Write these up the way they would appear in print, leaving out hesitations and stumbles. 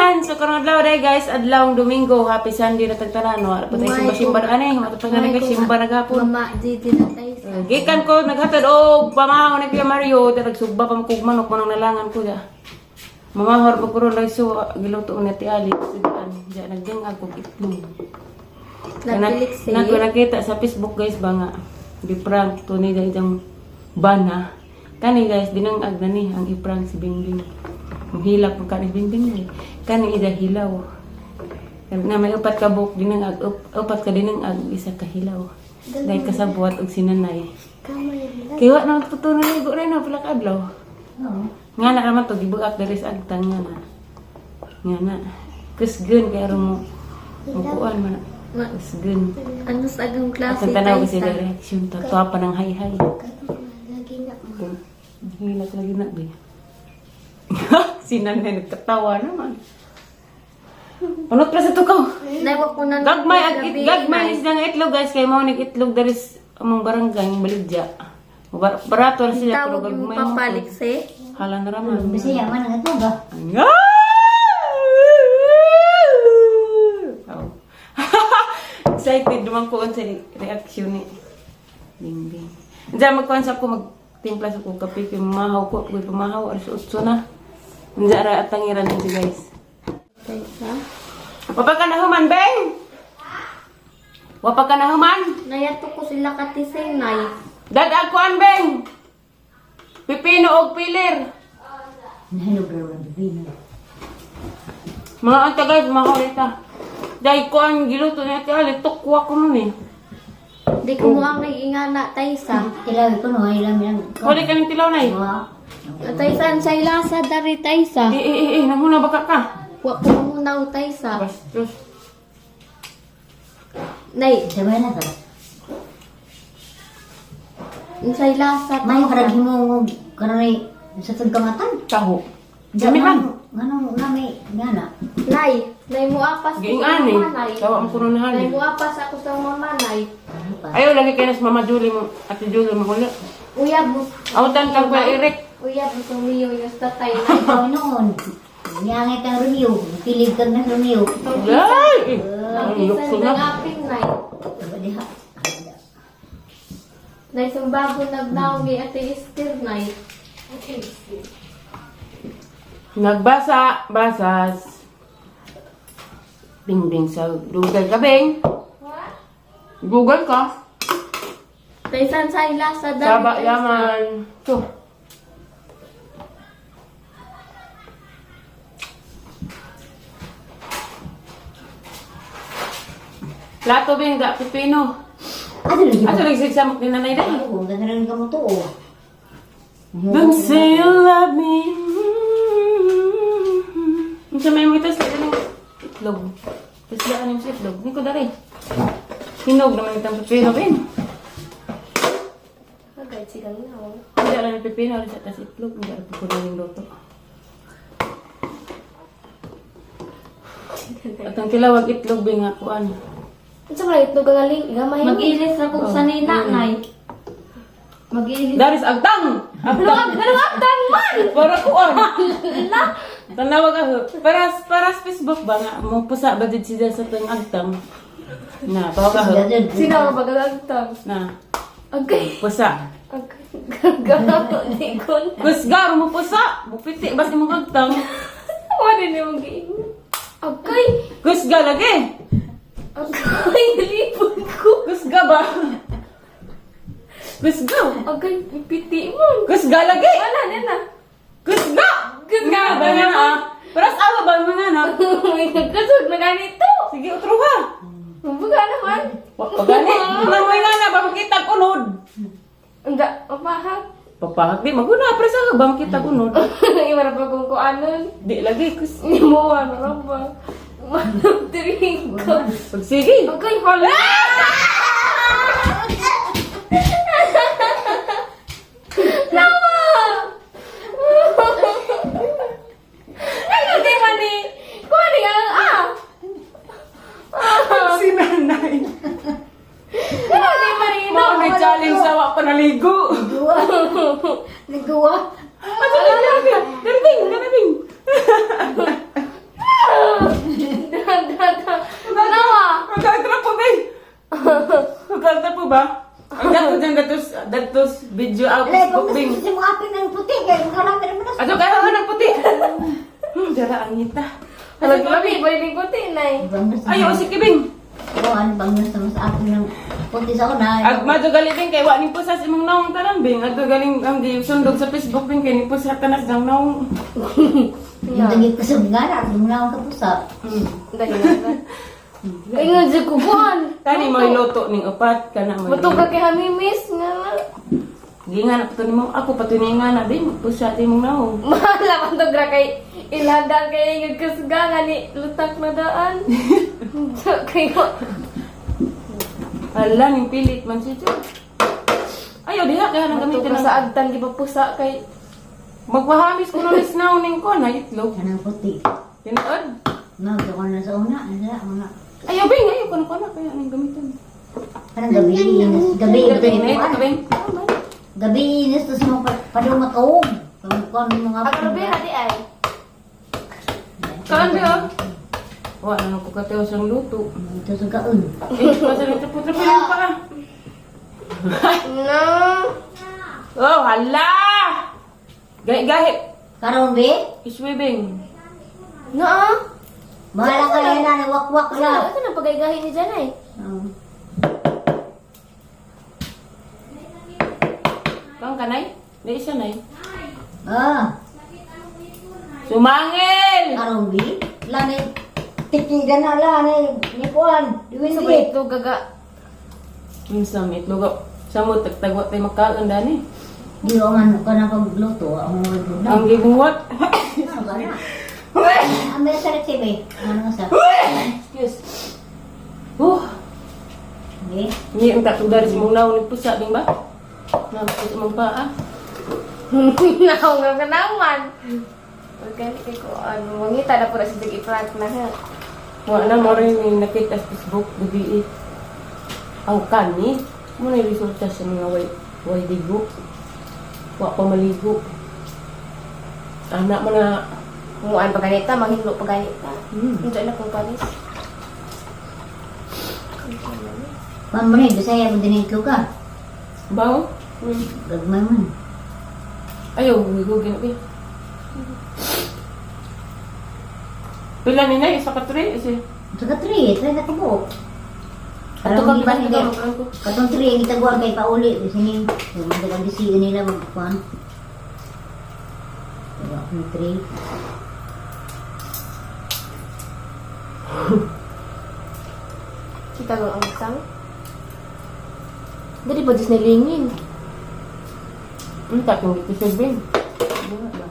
Ayan, so karong adlaw day guys, adlawng Domingo, happy Sunday na tagtanan. Wala pa tayo simba-simba ani, matapos na guys simba naghapon. Mama, di na tayo sa. Gikan ko naghatod og pamahon ni Kuya Mario, tag sugba pa kog manok manong nalangan ko ya. Mamahor pa puro lang so giluto ni Ate Ali sidan. Diya nagdingag ko itlog. Napilik siya. Nakita sa Facebook guys ba nga di-prank to ni dayang bana. Kani guys dinangag na ni ang i-prank si Bingbing. Ang hilak ng kanis Bingbing ni. Kani ida hilaw. Na may upat ka buhok dinangag upat ka dinangag isa ka hilaw. Dahil kasabuat og sinanay. Kaya na tutunan ni go na pala ka adlaw. Nga na naman to gibuak diri sa agtang nga na. Nga na. Kusgun kay aron mo mukuan man. Kusgun. Ano sa agang klase Ang tanaw tayo kasi sa. reaction to. Tuwa pa ng hay-hay. Hilat lagi na ba? Sinanay nagkatawa naman. Punot pa sa tukaw. Nawa ko na Gagmay is ng itlog guys. Kaya mo itlog dari sa among barangay ng Baligya. Barato na sila pero tawag mo gagmay mo. papalik si. Hala na raman. Bisaya man ang ito ba? Excited naman ko sa reaction ni Bingbing. Diyan magkonsap ko magtimpla sa kong kape. Kaya mamahaw ko. Kaya pamahaw. Alas 8 na. Diyan ra at tangiran din si guys. Wapa ka na human, Beng? Wapa ka na human? Nayato ko sila katising nay. Dadag ko an, Beng? Pipino og pilir. Nahinog raw ang bibino. Mga anta guys, mga kulita. Dahil ko ang giluto niya, tiyali, tukwa ko nun eh. Di ko mo ang ingana tayo sa. Ilawi ko no, ilam yan. Huli ka ng tilaw na eh. Tayo sa sa ilasa dari tayo sa. Namuna baka ka. Wa ko muna tayo sa. Bastos. Nay, Sabay na ka. sa ilasa May tayo sa. karagi mo karay sa tagkamatan. Taho. Gamitan. Ganun nga may gana. Nay mo apas ko Giingan eh. nay. Tawa ang kurunahan Nay eh. mo apas ako sa mama nay. Ayaw lagi kayo na sa Mama Julie mo. Ate Julie mo huli. Uyab mo. Autan kang Kuya Eric. Uyab mo sa miyo yung tatay nay. Ikaw noon. Niyangay kang Romeo. Pilig kang na Romeo. Ay! Ang Nagisan lukso ng na. aping nay. Diha. Nay sa bago nagnaw ni Ate Esther nay. Nagbasa, basas. Bingbing sa Google ka, Bing. Google ka. Taysan sa ilasa dari. Saba yaman. Ito. Lato, Bing, da pipino. Ano lagi Ato ba? nagsigsamok ni nanay dahil. Oo, ganda rin ka mo to. Don't say you love me. Sa may mo itas lang ng itlog. Tapos daan yung sa itlog. Hindi ko dari. Hinog naman itang pipino, Bing. Agad silang naw. Hindi alam yung pipino. Alam sa tas itlog. Hindi alam po na yung loto. At ang tilawag itlog, Bing, ako ano. Unsa man ito gagaling? Gamay. Mag-ilis na kung sa nina, nay. Mag-ilis. Daris agtang! Agtang! Agtang man. Para ko ang! Tanawag ako. Paras Facebook ba nga? Mo pusa ba dito siya sa tuwing agtang? Na, tawag ako. Sino ang magagagtang? Na, Okay. pusa. Gagato ni kon. Kusgar mo pusa! Bupiti, basta mo agtang. Wala ni mong giingon. Okay. Kusga lagi! Okay, nalipod ko. Kusga ba? Kusga! Okay, ipiti mo. Kusga lagi! Wala na na. Kusga! Kusga ba nga ah? Paras awa ba mga anak? May nagkasog na ganito. Sige, utro ka! Mabuga naman. Pagani, namoy nga na ba makita kunod? Enggak, mapahag. Papahag di, maguna, presa ka ba makita kunod? Iwan pa kung kuanon. Di lagi, kus. Hindi mo, ano lang ba? Managdiring ka. Pag sige. Okay, hala. Nawa! Ano di man ni? Kuha ni ang Si nanay. Ano di man ni? Mao may challenge sa wa panaligo. Nagawa. Ato na nabi. Daring, daring. Facebook, Bing. Kasi mga apin ng puti. Kaya makarami naman na. Ato kaya ng puti. Dara ang ngita. Halag labi, balik puti, nay. Ayo si Kibing. Ano bang nasa mas apin ng puti sa una. Ag madto gali Bing kay wa ni pusa sa imong naong tanan Bing. Adto galing ang di sundog sa Facebook Bing kay ni pusa tanas dang naong. Yung tagit ko sa mga na. Yung mga akong kapusa. Dahil na. Ingon sa kukuhan. Kani mo iloto ning upat kana mo. Bato ka kay Hamimis nga na. Gingan na pato nimo ako pato ni nga na Bing pusa ti imong naong. Mahala man to gra kay ilhadang kay yung kasgangan ni lutak na daan. So kayo. Hala ning pilit man si Jo. Ayo diha kaya nang Bato gamitin ka ang sa agtan di ba pusa kay magpahamis ko nulis naong ning ko na itlog. Kanang puti. Tinuod. No, ito ko na sa una. Una. Ayo Bing ayo kuno kaya ning gamitin. Parang gabi. Gabi. Gabi na ito Gabi. Bing. Gabi. Inis to sa mga padumatawag. Pagkuhan ng mga ang rubi hadi ay. Kaan ba? Wa na ko katew sang luto. Ito sa kaon. Eh, pasal ito putra pa. No. Oh, hala! Gahi. Karon be? Iswibing. No. Bahala ka na wakwak na. Ito na pagaygahin ni Janay. Kang kanay? Di isa nay. Sumangil! Karon be? Lani. Tikigan na lani. Ni Kuan. Diwin So be. ito gaga. Minsan itlog. Samo tagtagwa tay makaon dani. Di ko man ka na pagluto. Ang mga Ang gibuhat. Ang may sa recipe. Ano nga sa? Excuse. Be? Ni ang tatudar si mong naon ni pusa bing ba? Napos mong paa. Naong nga kanaman. Organic kay ko ano mangita na pura sa iplant na ha. Wa na mo rin yung nakita sa Facebook gabi. Ang kani mo na resulta sa mga way digo. Wa pa maligo. Anak mo na Muan pa ganita, manghinlo pa ganita. Hmm. Hindi na kong panis. Pamre, Bisaya mo din ito ka. bawo. Gagmay man. Ayaw, higugin ko. Pila ni na isa ka 3 isa. Sa ka-3, try na ko po. Ato Parang ka hindi ba ba ni hindi. Katong 3, kita guwan kay pauli. Kasi yung magdagang disigan nila magkuhan. Diba, akong 3. Kita ko ang isang. Dari pa Diyos nalingin. Ang takong dito sa bin. Bunga ba?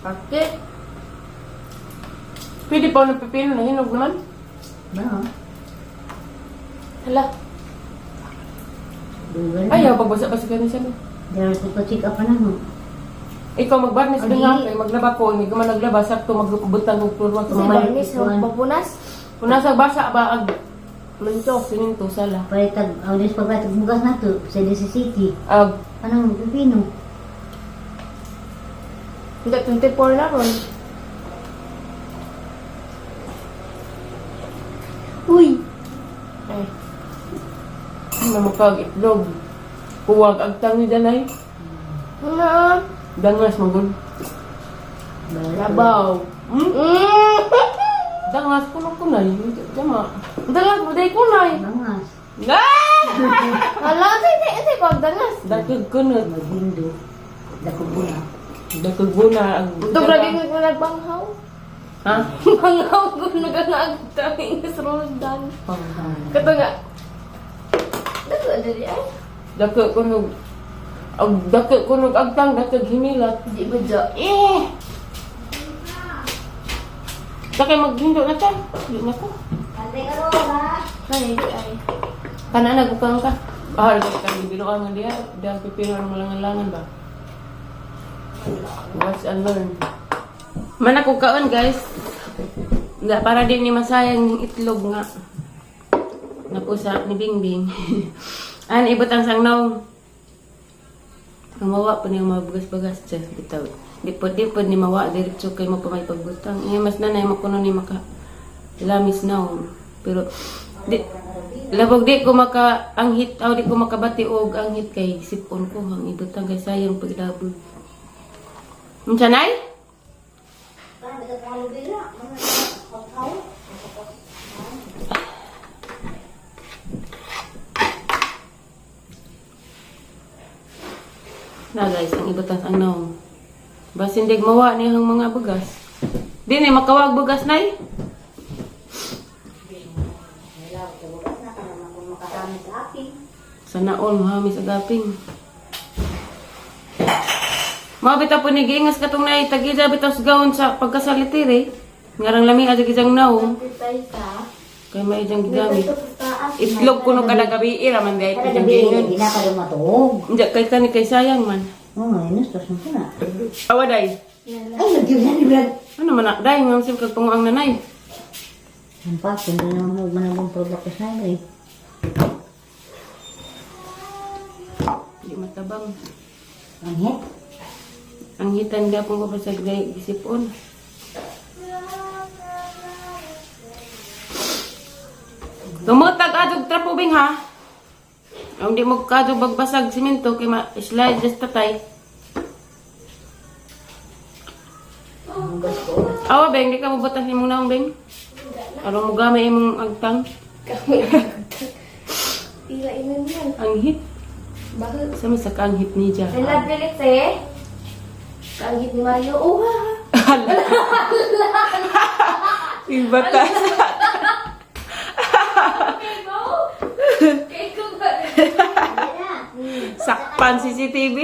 Bakit? Pwede pa ng pipino na hinog naman. Ba? Hala. Dugan. Ayaw, pagbasa-basa ka na siya. No? Dahil ko pa-check up pa na mo. Ikaw magbarnis Adi. nga kay maglaba ko, hindi ka man naglaba, sakto magbutang ng flor Kasi ko. barnis, mapunas. Kung nasa basa ba ag mancho, sininto sala. Palitag, audios pagkatag bugas na to sa necessity. Ag Anong pipino? Hindi, 24 na ron. Uy! eh. Namakag itlog. Huwag ag tangi danay. Ano? Dangas magul. Labaw. Dangas kuno kunay. Tama. Dangas, buday ko na eh. Bangas. Ah! Hala, ito ko, dangas. Dakag kunot. Maghindo. Dako buna. Dakag buna ang Ito bragay ko nagbanghaw. ha? Banghaw ko naganaagtang is Roldan. Kato nga. Dato dali ay. Dakag kunog. Ag dakag kunog agtang dakag himilat. Di ba dyan? Dakay maghindo na ta. Di na ko. Kantay ka ron ha? Ay, di ay. Kana nagukang ka. Ah, dakag binuang nga diha. Dahil pipino ang malangan-langan ba? Watch and learn. Mana ko kaon guys. Nga para din ni masayang yung itlog nga. Napusa ni Bingbing. An ibutang sang naong. Kumawa pa niya mga bugas-bugas siya. Bitaw. Di po ni mawa. Diretso kay mo pa may pagbutang. Eh, mas nanay mo kuno ni maka lamis naong. Pero Di, labog di ko anghit, di ko makabati og anghit kay sipon ko ang ibutang kay sayang paglabog. Unsa nay? Na guys, ang ibutang ang naong. Basin dig mawa ni ang mga bugas. Di ni makawag bugas nay. Sana all mahamis agaping. Mabita po ni giingas katong nay tagida bitaw sa gawon sa pagkasalitire. Ngarang lami aja gijang naong. Kay may jang gigamit. Itlog kuno kada gabi ira man gay jang giingon. Hindi na ka rin matulog. Inja kay kani kay sayang man. Oo, inus, tos mo na. Awaday. Ay, nagdiyan ni Brad. Ano man na day ngam sim kag tungang nanay. Ang pa, kundi naman huwag manabong problema sa akin. Di matabang. Ang hit. Ang hitan gapon ko pa sa gisipon. Tumutag adog trapubing ha. Ang di mo kadog bagbasag simento kay ma-slide just tatay. Awa beng, di ka mabutas ni mong naong beng. Aron mo gamay imong agtang. Tila inan yan. Ang hit. Bakit? Sama sa kang hit ni Jah. Nalad bilit eh. Kaangit ni Mario. Oh, ha. Ibata. Ikaw ba? Sakpan CCTV.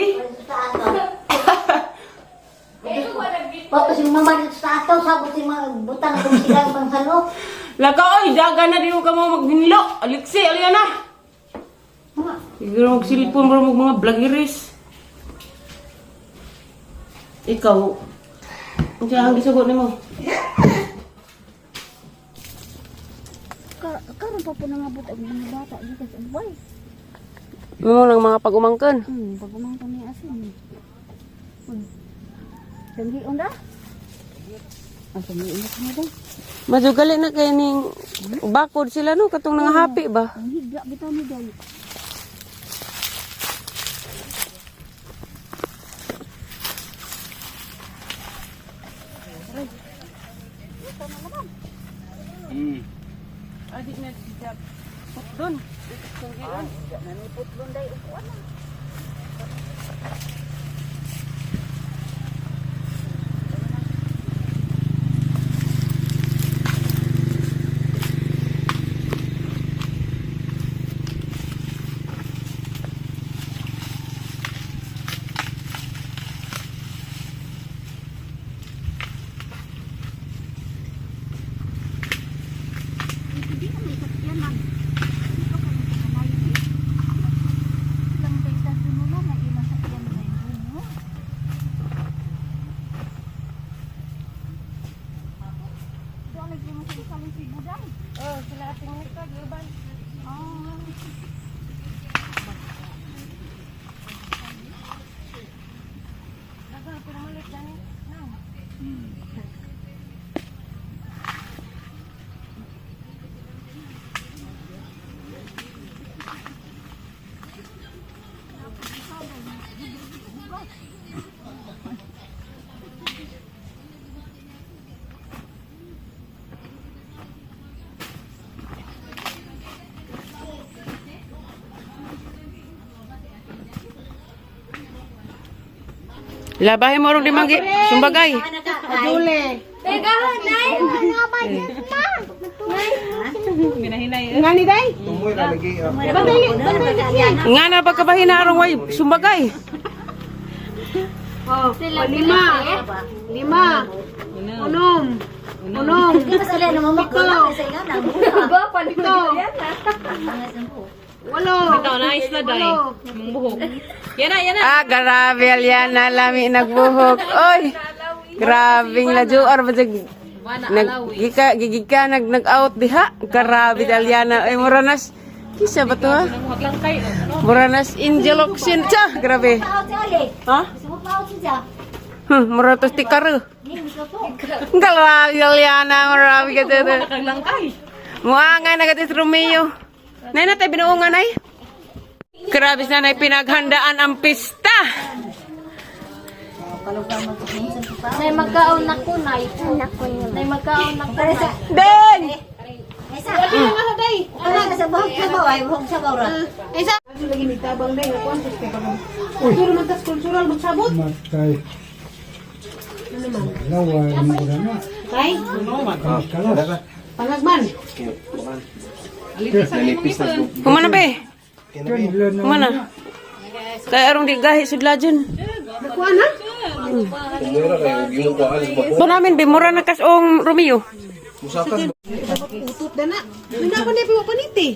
Ikaw ba nag-bit? Tapos yung mama dito sa ataw, sabot yung mga butang kung sila pang sano. Laka oy, daga na di mo ka mo maghinlo. Aliksi, aliana. Siguro magsilpon mo mga vlogeries. Ikaw, ang ang gisugot nimo. Karon pa po nangabot ang mga bata dito sa buhay. Mo nang mga pag-umangkan. Pagumang kami asin. Sanggi onda? Ang sanggi onda kami daw. Majugali na kay ning bakod sila no katong nangahapi ba? Ang higla bitaw ni daw. Adik na dijak. Doon. Oh, sila ating nito. Giuban. Dagan, pinamalit na ni. Labahin mo ron di manggi. Sumbagay. Jule. Teka, Nay! Ngani day? Nga na pagkabahin na arong way sumbagay. Lima. Unom. Hindi pa sila namamakaw. Ba, palito. Walo. Ikaw na isla day. Mong buhok. Yan na. Ah, grabe Aliana, lami nagbuhok. Oy. Grabing lajuar ba gigika nag-out diha. Grabe Aliana. Ay moranas kisa ba to ha? Buhok lang kayo. Moranas injeloxin cha, grabe. Ha? Moratos tikar. Grabe Aliana, grabe ka dito. Lang kay. Mua nga nagatis Romeo. Nay na tayo binuungan ay. Grabe na nay pinaghandaan ang pista. Nay magkaon na ko, nay. Nay magkaon na ko. Den! Isa. Ano sa buhok sa bawa, ay buhok sa bawa. Isa. Matay. Laway mo ko na. Kay? Kalas. Panagman. Kumana be? Kailan na. Kumana? Kaya arong di gahi sudla dyan. Nakuha na? Ito namin, bimura na kasong Romeo. Utut na na. Hindi na ako na ipiwapaniti.